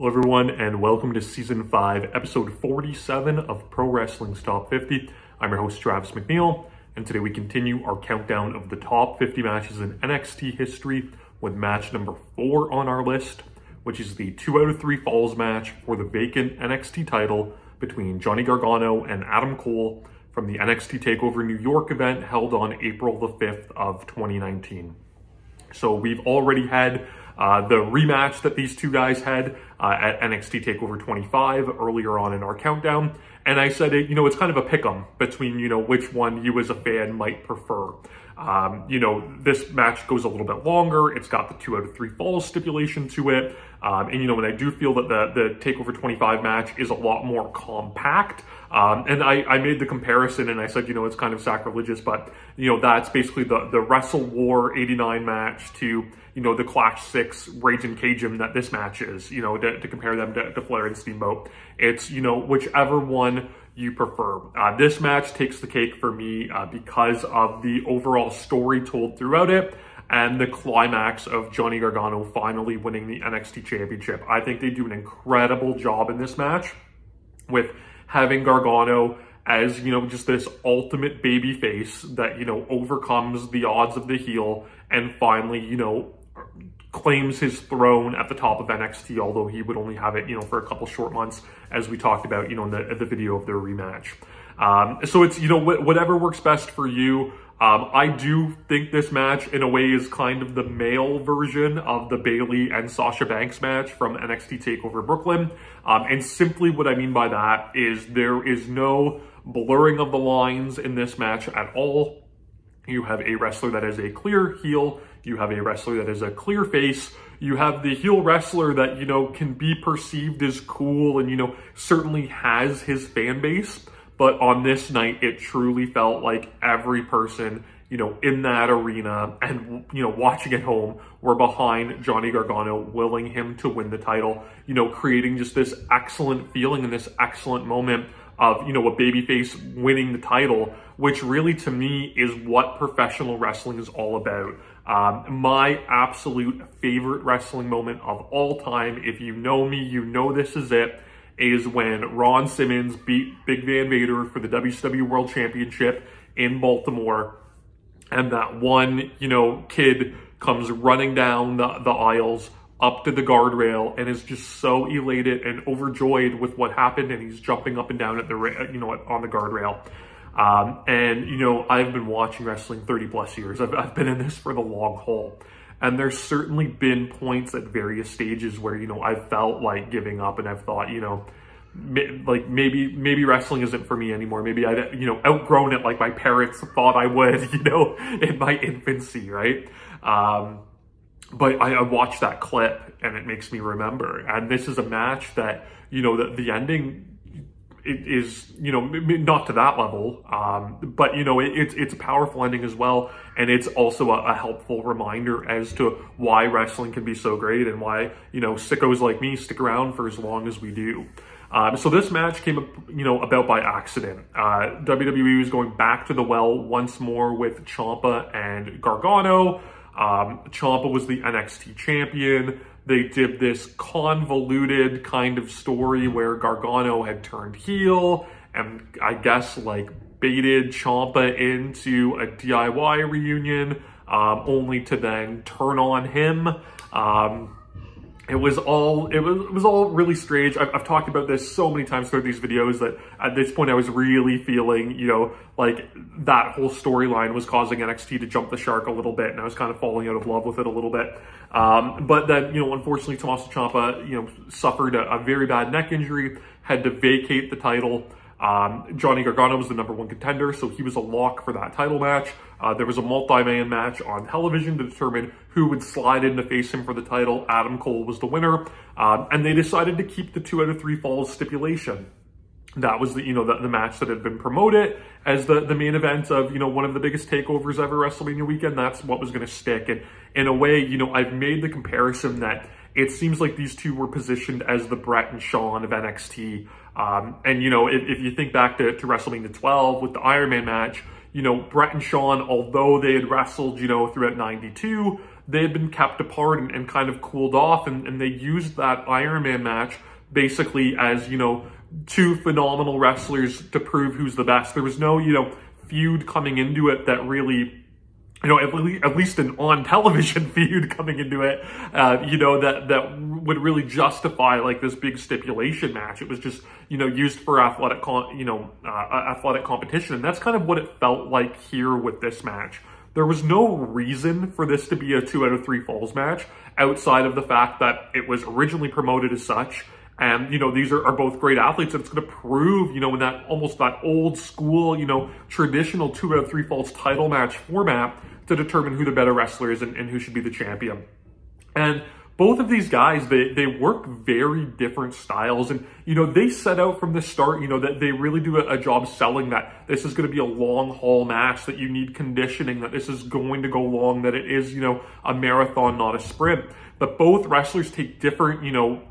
Hello everyone, and welcome to Season 5, Episode 47 of Pro Wrestling's Top 50. I'm your host, Travis McNeil, and today we continue our countdown of the top 50 matches in NXT history with match number 4 on our list, which is the 2 out of 3 Falls match for the vacant NXT title between Johnny Gargano and Adam Cole from the NXT TakeOver New York event held on April the 5th of 2019. So we've already had the rematch that these two guys had at NXT TakeOver 25 earlier on in our countdown. And I said, it's kind of a pick-em between, which one you as a fan might prefer. This match goes a little bit longer. It's got the 2 out of 3 falls stipulation to it. And I do feel that the TakeOver 25 match is a lot more compact. And I made the comparison and I said, it's kind of sacrilegious, but, that's basically the Wrestle War 89 match to, the Clash 6 Raging Cajun that this match is, to compare them to Flair and Steamboat. It's, whichever one you prefer. This match takes the cake for me because of the overall story told throughout it and the climax of Johnny Gargano finally winning the NXT Championship. I think they do an incredible job in this match with having Gargano as, just this ultimate baby face that, overcomes the odds of the heel and finally, claims his throne at the top of NXT, although he would only have it, for a couple short months, as we talked about, in the video of their rematch. So it's, whatever works best for you. I do think this match, in a way, is kind of the male version of the Bayley and Sasha Banks match from NXT TakeOver Brooklyn. And simply what I mean by that is there is no blurring of the lines in this match at all. You have a wrestler that is a clear heel. You have a wrestler that is a clear face. You have the heel wrestler that, can be perceived as cool and, certainly has his fan base. But on this night, it truly felt like every person, in that arena and, watching at home were behind Johnny Gargano, willing him to win the title, creating just this excellent feeling and this excellent moment of, a babyface winning the title, which really to me is what professional wrestling is all about. My absolute favorite wrestling moment of all time, if you know me, this is it, is when Ron Simmons beat Big Van Vader for the WCW World Championship in Baltimore. And that one, kid comes running down the aisles up to the guardrail and is just so elated and overjoyed with what happened. And he's jumping up and down at the, on the guardrail. I've been watching wrestling 30 plus years. I've been in this for the long haul. And there's certainly been points at various stages where, I've felt like giving up and I've thought, like maybe wrestling isn't for me anymore. Maybe I'd, outgrown it like my parents thought I would, in my infancy, right? But I watched that clip and it makes me remember. And this is a match that, the ending, it is, not to that level, but, it's a powerful ending as well. And it's also a helpful reminder as to why wrestling can be so great and why, sickos like me stick around for as long as we do. So this match came up, about by accident. WWE was going back to the well once more with Ciampa and Gargano. Ciampa was the NXT champion. They did this convoluted kind of story where Gargano had turned heel and I guess baited Ciampa into a DIY reunion, only to then turn on him. It was all really strange. I've talked about this so many times through these videos that at this point I was really feeling, that whole storyline was causing NXT to jump the shark a little bit, and I was kind of falling out of love with it a little bit. But then, unfortunately, Tommaso Ciampa, suffered a very bad neck injury, had to vacate the title. Johnny Gargano was the #1 contender, so he was a lock for that title match. There was a multi-man match on television to determine who would slide in to face him for the title. Adam Cole was the winner, and they decided to keep the 2 out of 3 falls stipulation. That was the match that had been promoted as the main event of, one of the biggest takeovers ever, WrestleMania weekend. That's what was going to stick. And in a way, I've made the comparison that it seems like these two were positioned as the Brett and Shawn of NXT. And, if you think back to WrestleMania 12 with the Iron Man match, Brett and Shawn, although they had wrestled, throughout 92, they had been kept apart and kind of cooled off, and they used that Iron Man match basically as, you know, two phenomenal wrestlers to prove who's the best. There was no, you know, feud coming into it that really, you know, at least an on-television feud coming into it, you know, that would really justify like this big stipulation match. It was just, you know, used for athletic competition. And that's kind of what it felt like here with this match. There was no reason for this to be a 2 out of 3 falls match outside of the fact that it was originally promoted as such. And, you know, these are both great athletes, and it's going to prove, you know, in that almost that old school, you know, traditional 2 out of 3 falls title match format to determine who the better wrestler is and who should be the champion. And both of these guys, they work very different styles. And, you know, they set out from the start, you know, that they really do a job selling that this is going to be a long haul match, that you need conditioning, that this is going to go long, that it is, you know, a marathon, not a sprint. But both wrestlers take different, you know,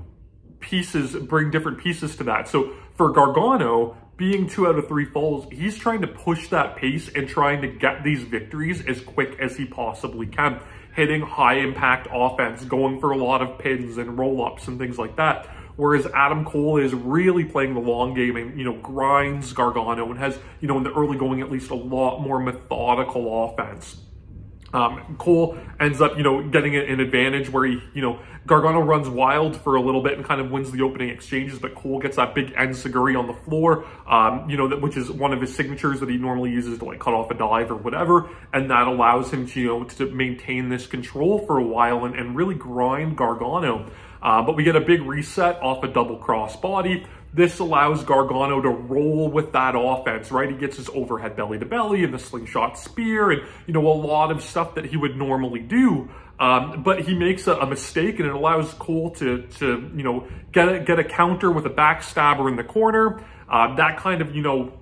pieces, bring different pieces to that. So for Gargano, being 2 out of 3 falls, he's trying to push that pace and trying to get these victories as quick as he possibly can, hitting high impact offense, going for a lot of pins and roll-ups and things like that. Whereas Adam Cole is really playing the long game and, you know, grinds Gargano and has, you know, in the early going at least a lot more methodical offense. Cole ends up, you know, getting an advantage where he, you know, Gargano runs wild for a little bit and kind of wins the opening exchanges, but Cole gets that big enziguri on the floor, you know, which is one of his signatures that he normally uses to like cut off a dive or whatever. And that allows him to, you know, to maintain this control for a while and really grind Gargano. But we get a big reset off a double cross body. This allows Gargano to roll with that offense, right? He gets his overhead belly to belly and the slingshot spear and, you know, a lot of stuff that he would normally do. But he makes a mistake, and it allows Cole to you know, get a counter with a backstabber in the corner. That kind of, you know,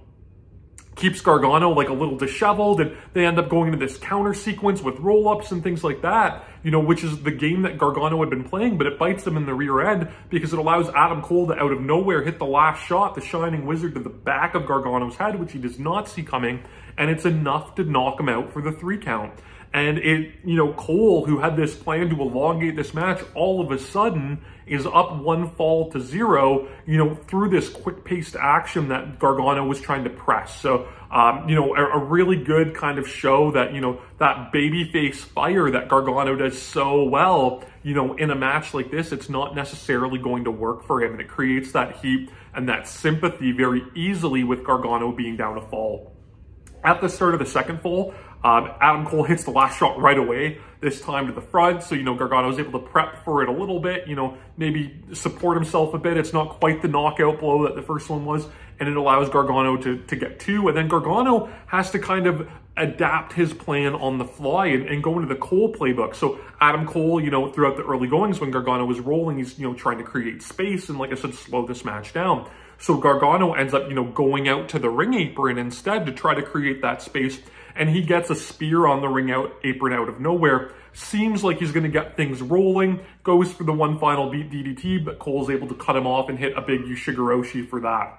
keeps Gargano like a little disheveled, and they end up going into this counter sequence with roll-ups and things like that, you know, which is the game that Gargano had been playing, but it bites him in the rear end because it allows Adam Cole to out of nowhere hit the last shot, the Shining Wizard, to the back of Gargano's head, which he does not see coming, and it's enough to knock him out for the 3 count. And it, you know, Cole, who had this plan to elongate this match, all of a sudden is up 1 fall to 0, you know, through this quick-paced action that Gargano was trying to press. So, you know, a really good kind of show that, you know, that babyface fire that Gargano does so well, you know, in a match like this, it's not necessarily going to work for him. And it creates that heat and that sympathy very easily with Gargano being down a fall. At the start of the second fall, Adam Cole hits the last shot right away, this time to the front. So, you know, Gargano is able to prep for it a little bit, you know, maybe support himself a bit. It's not quite the knockout blow that the first one was, and it allows Gargano to get 2. And then Gargano has to kind of adapt his plan on the fly and go into the Cole playbook. So Adam Cole, you know, throughout the early goings when Gargano was rolling, he's, you know, trying to create space and, like I said, slow this match down. So Gargano ends up, you know, going out to the ring apron instead to try to create that space. And he gets a spear on the ring apron out of nowhere. Seems like he's going to get things rolling. Goes for the one final beat DDT, but Cole's able to cut him off and hit a big Ushigoroshi for that.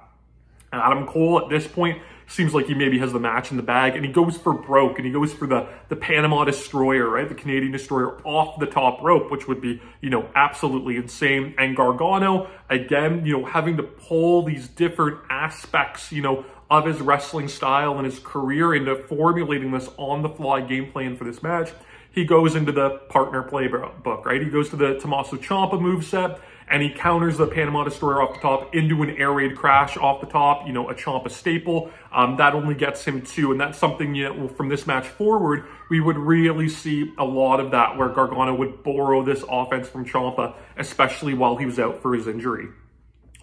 And Adam Cole at this point seems like he maybe has the match in the bag, and he goes for broke, and he goes for the Panama Destroyer, right? The Canadian Destroyer off the top rope, which would be, you know, absolutely insane. And Gargano, again, you know, having to pull these different aspects, you know, of his wrestling style and his career into formulating this on-the-fly game plan for this match. He goes into the partner playbook, right? He goes to the Tommaso Ciampa moveset, and he counters the Panama Destroyer off the top into an air raid crash off the top, you know, a Ciampa staple. That only gets him 2, and that's something, you know, from this match forward, we would really see a lot of that where Gargano would borrow this offense from Ciampa, especially while he was out for his injury.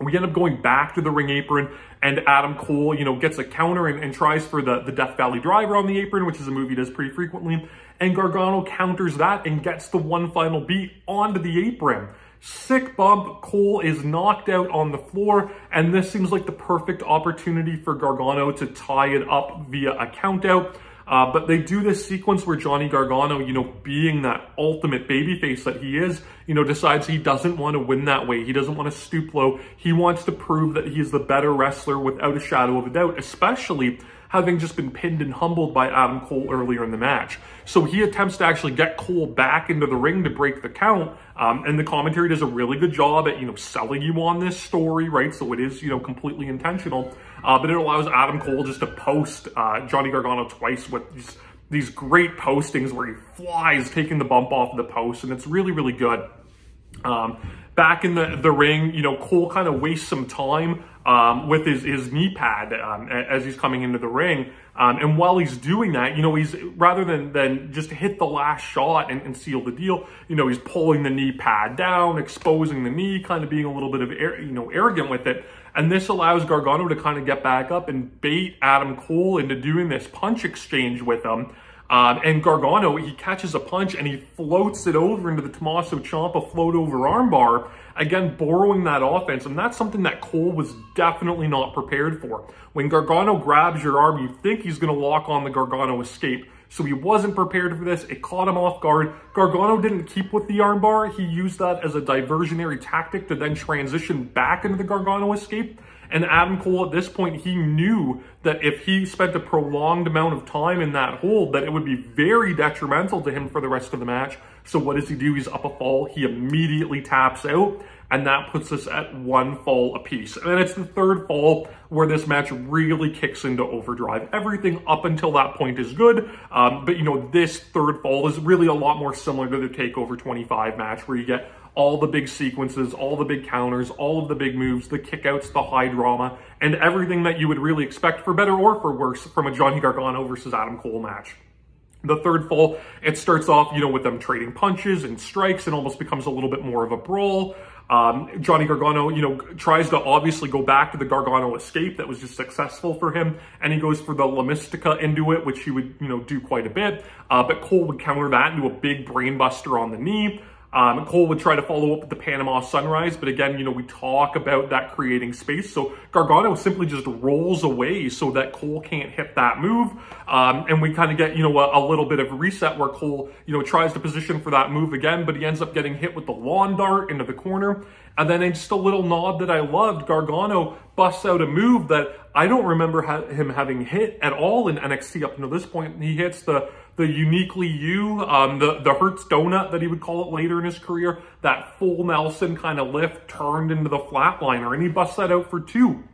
We end up going back to the ring apron, and Adam Cole, you know, gets a counter and tries for the Death Valley Driver on the apron, which is a move he does pretty frequently. And Gargano counters that and gets the one final beat onto the apron. Sick bump. Cole is knocked out on the floor, and this seems like the perfect opportunity for Gargano to tie it up via a countout. But they do this sequence where Johnny Gargano, you know, being that ultimate babyface that he is, you know, decides he doesn't want to win that way. He doesn't want to stoop low. He wants to prove that he is the better wrestler without a shadow of a doubt, especially having just been pinned and humbled by Adam Cole earlier in the match. So he attempts to actually get Cole back into the ring to break the count, and the commentary does a really good job at, selling you on this story, right? So it is, completely intentional, but it allows Adam Cole just to post Johnny Gargano twice with these great postings where he flies, taking the bump off of the post, and it's really, really good. Back in the ring, Cole kind of wastes some time with his knee pad as he's coming into the ring. And while he's doing that, he's, rather than just hit the last shot and seal the deal, he's pulling the knee pad down, exposing the knee, kind of being a little bit of, arrogant with it. And this allows Gargano to kind of get back up and bait Adam Cole into doing this punch exchange with him. And Gargano, he catches a punch and he floats it over into the Tommaso Ciampa float over armbar, again, borrowing that offense. And that's something that Cole was definitely not prepared for. When Gargano grabs your arm, you think he's going to lock on the Gargano escape. So he wasn't prepared for this. It caught him off guard. Gargano didn't keep with the armbar. He used that as a diversionary tactic to then transition back into the Gargano escape. And Adam Cole, at this point, he knew that if he spent a prolonged amount of time in that hold, that it would be very detrimental to him for the rest of the match. So what does he do? He's up a fall. He immediately taps out, and that puts us at 1 fall apiece. And it's the third fall where this match really kicks into overdrive. Everything up until that point is good, but this third fall is really a lot more similar to the TakeOver 25 match, where you get all the big sequences, all the big counters, all of the big moves, the kickouts, the high drama, and everything that you would really expect, for better or for worse, from a Johnny Gargano versus Adam Cole match. The third fall, it starts off, with them trading punches and strikes, and almost becomes a little bit more of a brawl. Johnny Gargano, tries to obviously go back to the Gargano escape that was just successful for him, and he goes for the La Mystica into it, which he would, do quite a bit. But Cole would counter that into a big brainbuster on the knee. Cole would try to follow up with the Panama Sunrise, but again, we talk about that creating space. So Gargano simply just rolls away so that Cole can't hit that move. And we kind of get, a little bit of a reset where Cole, tries to position for that move again, but he ends up getting hit with the lawn dart into the corner. And then just a little nod that I loved, Gargano busts out a move that I don't remember him having hit at all in NXT up until this point. He hits the uniquely the Hertz donut that he would call it later in his career, that full Nelson kind of lift turned into the flatliner, and he busts that out for 2.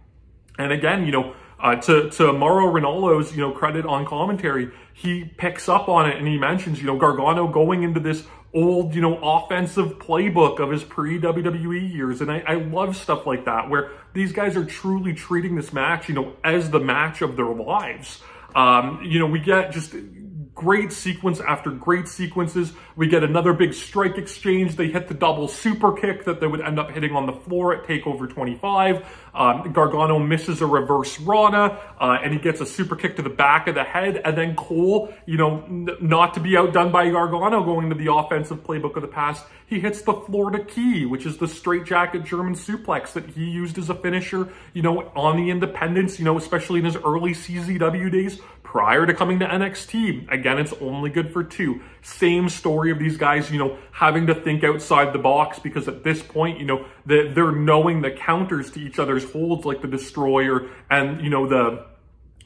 And again, to Mauro Ranallo's, credit on commentary, he picks up on it and he mentions, Gargano going into this old, offensive playbook of his pre-WWE years. And I love stuff like that, where these guys are truly treating this match, as the match of their lives. We get just great sequence after great sequences. We get another big strike exchange. They hit the double super kick that they would end up hitting on the floor at TakeOver 25. Gargano misses a reverse Rana, and he gets a super kick to the back of the head. And then Cole, not to be outdone by Gargano going to the offensive playbook of the past, he hits the Florida Key, which is the straightjacket German suplex that he used as a finisher, on the independents, especially in his early CZW days prior to coming to NXT. Again, it's only good for 2. Same story of these guys, having to think outside the box, because at this point, they're knowing the counters to each other's holds, like the Destroyer and, the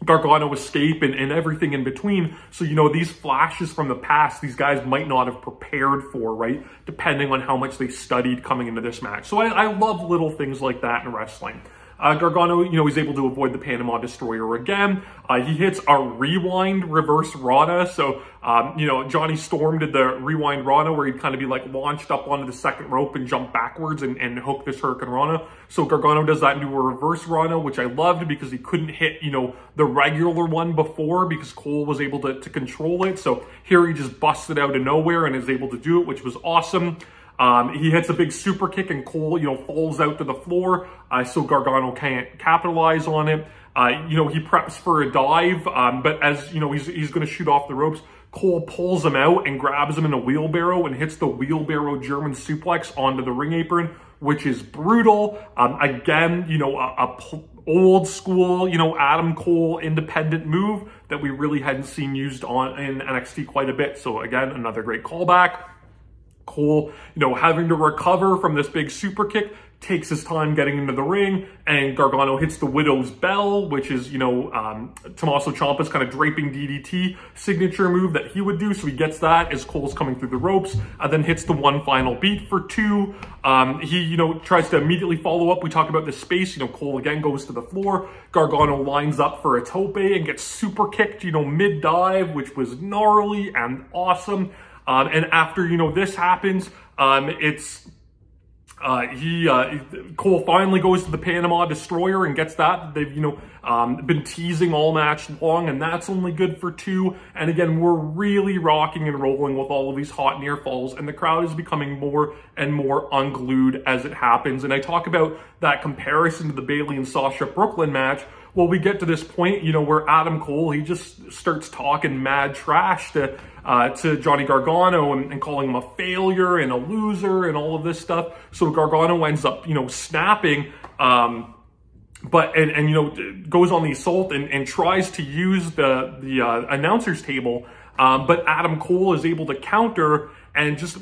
Gargano escape and everything in between. So, these flashes from the past, these guys might not have prepared for, right? Depending on how much they studied coming into this match. So I love little things like that in wrestling. Gargano, he's able to avoid the Panama Destroyer again. He hits a rewind reverse Rana. So, Johnny Storm did the rewind Rana where he'd kind of be like launched up onto the second rope and jump backwards and hook this Hurricane Rana. So Gargano does that into a reverse Rana, which I loved because he couldn't hit, the regular one before because Cole was able to control it. So here he just busted out of nowhere and is able to do it, which was awesome. He hits a big super kick and Cole, falls out to the floor, so Gargano can't capitalize on it. He preps for a dive, but as, he's going to shoot off the ropes, Cole pulls him out and grabs him in a wheelbarrow and hits the wheelbarrow German suplex onto the ring apron, which is brutal. Again, old school, Adam Cole independent move that we really hadn't seen used in NXT quite a bit. So again, another great callback. Cole, having to recover from this big super kick, takes his time getting into the ring, and Gargano hits the Widow's Bell, which is, Tommaso Ciampa's kind of draping DDT signature move that he would do. So he gets that as Cole's coming through the ropes, and then hits the one final beat for 2. He, tries to immediately follow up. We talk about the space. Cole again goes to the floor. Gargano lines up for a tope and gets super kicked, mid-dive, which was gnarly and awesome. And after, this happens, Cole finally goes to the Panama Destroyer and gets that. They've, been teasing all match long, and that's only good for 2. And again, we're really rocking and rolling with all of these hot near falls, and the crowd is becoming more and more unglued as it happens. And I talk about that comparison to the Bayley and Sasha Brooklyn match. Well, we get to this point, where Adam Cole, he just starts talking mad trash to Johnny Gargano and calling him a failure and a loser and all of this stuff. So Gargano ends up, snapping, but goes on the assault and tries to use the announcer's table. But Adam Cole is able to counter and just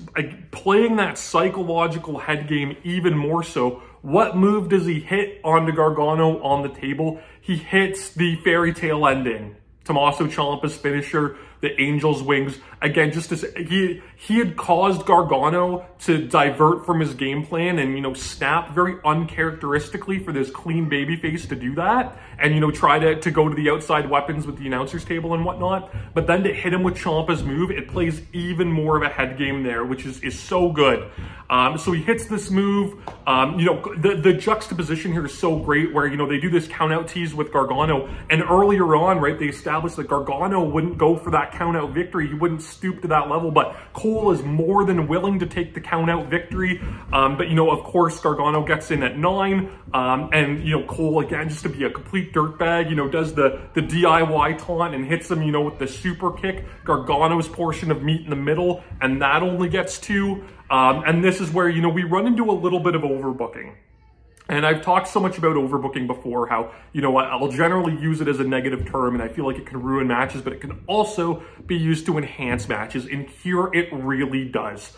playing that psychological head game even more so. What move does he hit onto Gargano on the table? He hits the fairy tale ending. Tommaso Ciampa's finisher, the Angel's Wings. Again, just as he had caused Gargano to divert from his game plan and, snap very uncharacteristically for this clean babyface to do that. And, try to go to the outside weapons with the announcer's table and whatnot. But then to hit him with Ciampa's move, it plays even more of a head game there, which is so good. So he hits this move. The juxtaposition here is so great where, they do this count out tease with Gargano. And earlier on, right, they established that Gargano wouldn't go for that count out victory. He wouldn't stoop to that level, but Cole is more than willing to take the count out victory. But, of course, Gargano gets in at 9. And, Cole, again, just to be a complete dirtbag, does the DIY taunt and hits him, with the super kick. Gargano's portion of meat in the middle, and that only gets 2. And this is where, we run into a little bit of overbooking. And I've talked so much about overbooking before, how, I'll generally use it as a negative term, and I feel like it can ruin matches, but it can also be used to enhance matches, and here it really does.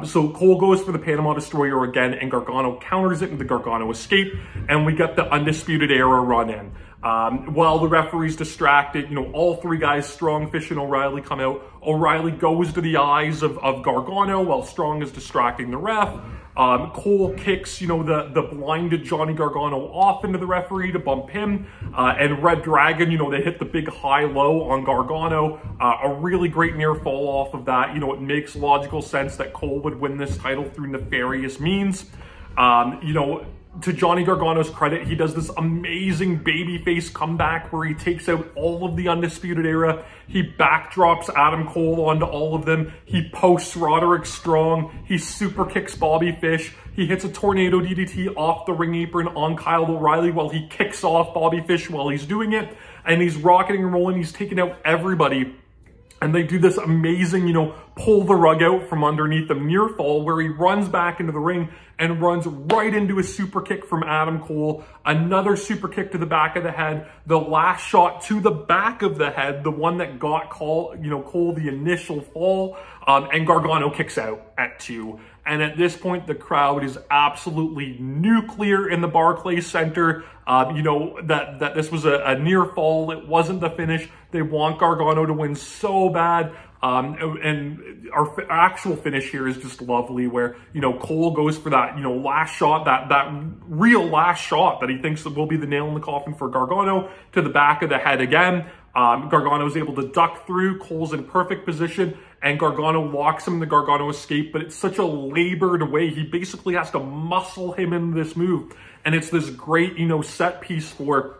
So Cole goes for the Panama Destroyer again, and Gargano counters it into the Gargano escape, and we get the Undisputed Era run in. While the referee's distracted, all 3 guys, Strong, Fish, and O'Reilly come out. O'Reilly goes to the eyes of Gargano while Strong is distracting the ref. Cole kicks, the blinded Johnny Gargano off into the referee to bump him. And Red Dragon, they hit the big high-low on Gargano. A really great near fall off of that. It makes logical sense that Cole would win this title through nefarious means. To Johnny Gargano's credit, he does this amazing babyface comeback where he takes out all of the Undisputed Era. He backdrops Adam Cole onto all of them. He posts Roderick Strong. He super kicks Bobby Fish. He hits a tornado DDT off the ring apron on Kyle O'Reilly while he kicks off Bobby Fish while he's doing it. And he's rocketing and rolling. He's taking out everybody. And they do this amazing, pull the rug out from underneath him near fall where he runs back into the ring and runs right into a super kick from Adam Cole. Another super kick to the back of the head. The last shot to the back of the head, the one that got Cole the initial fall. And Gargano kicks out at 2. And at this point, the crowd is absolutely nuclear in the Barclays Center. That this was a near fall. It wasn't the finish. They want Gargano to win so bad. And our actual finish here is just lovely where, Cole goes for that, last shot, that real last shot that he thinks will be the nail in the coffin for Gargano to the back of the head again. Gargano is able to duck through. Cole's in perfect position, and Gargano locks him in the Gargano escape, but it's such a labored way. He basically has to muscle him into this move. And it's this great, set piece for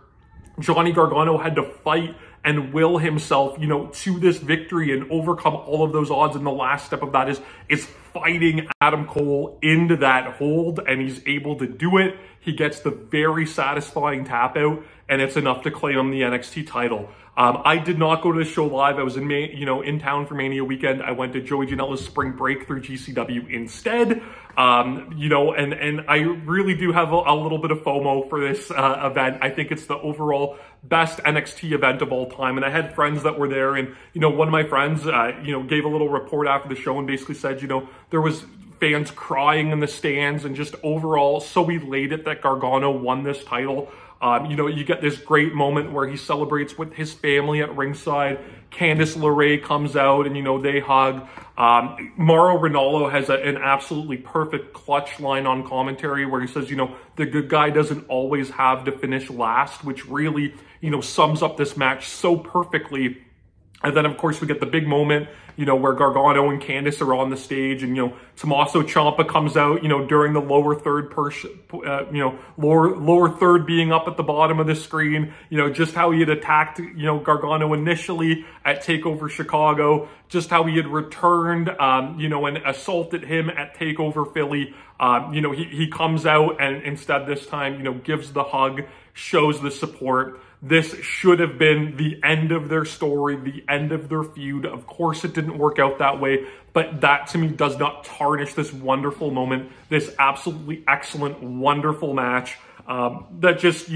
Johnny Gargano had to fight and will himself, to this victory and overcome all of those odds. And the last step of that is fighting Adam Cole into that hold, and he's able to do it. He gets the very satisfying tap out, and it's enough to claim him the NXT title. I did not go to the show live. I was in town for Mania weekend. I went to Joey Janela's spring break through GCW instead. And I really do have a little bit of FOMO for this event. I think it's the overall best NXT event of all time. And I had friends that were there, and, one of my friends, gave a little report after the show and basically said, there was fans crying in the stands and just overall so elated that Gargano won this title. You get this great moment where he celebrates with his family at ringside. Candice LeRae comes out and, they hug. Mauro Ranallo has an absolutely perfect clutch line on commentary where he says, the good guy doesn't always have to finish last, which really, sums up this match so perfectly. And then, of course, we get the big moment, where Gargano and Candice are on the stage, and, Tommaso Ciampa comes out, during the lower third lower third being up at the bottom of the screen, just how he had attacked, Gargano initially at TakeOver Chicago, just how he had returned, and assaulted him at TakeOver Philly. He comes out and instead this time, gives the hug, shows the support. This should have been the end of their story, the end of their feud. Of course, it didn't work out that way, but that to me does not tarnish this wonderful moment, this absolutely excellent, wonderful match that just,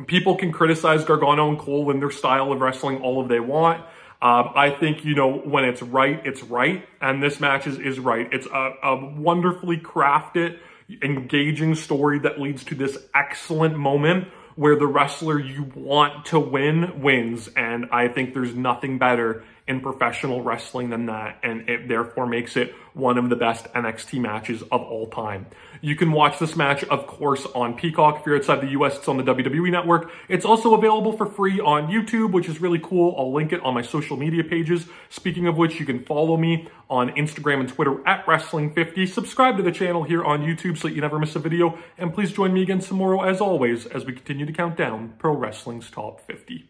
people can criticize Gargano and Cole and their style of wrestling all of they want. I think, when it's right, and this match is right. It's a wonderfully crafted, engaging story that leads to this excellent moment where the wrestler you want to win wins. And I think there's nothing better in professional wrestling than that. And it therefore makes it one of the best NXT matches of all time. You can watch this match, of course, on Peacock. If you're outside the US, it's on the WWE Network. It's also available for free on YouTube, which is really cool. I'll link it on my social media pages. Speaking of which, you can follow me on Instagram and Twitter at Wrestling50. Subscribe to the channel here on YouTube so that you never miss a video. And please join me again tomorrow, as always, as we continue to count down Pro Wrestling's Top 50.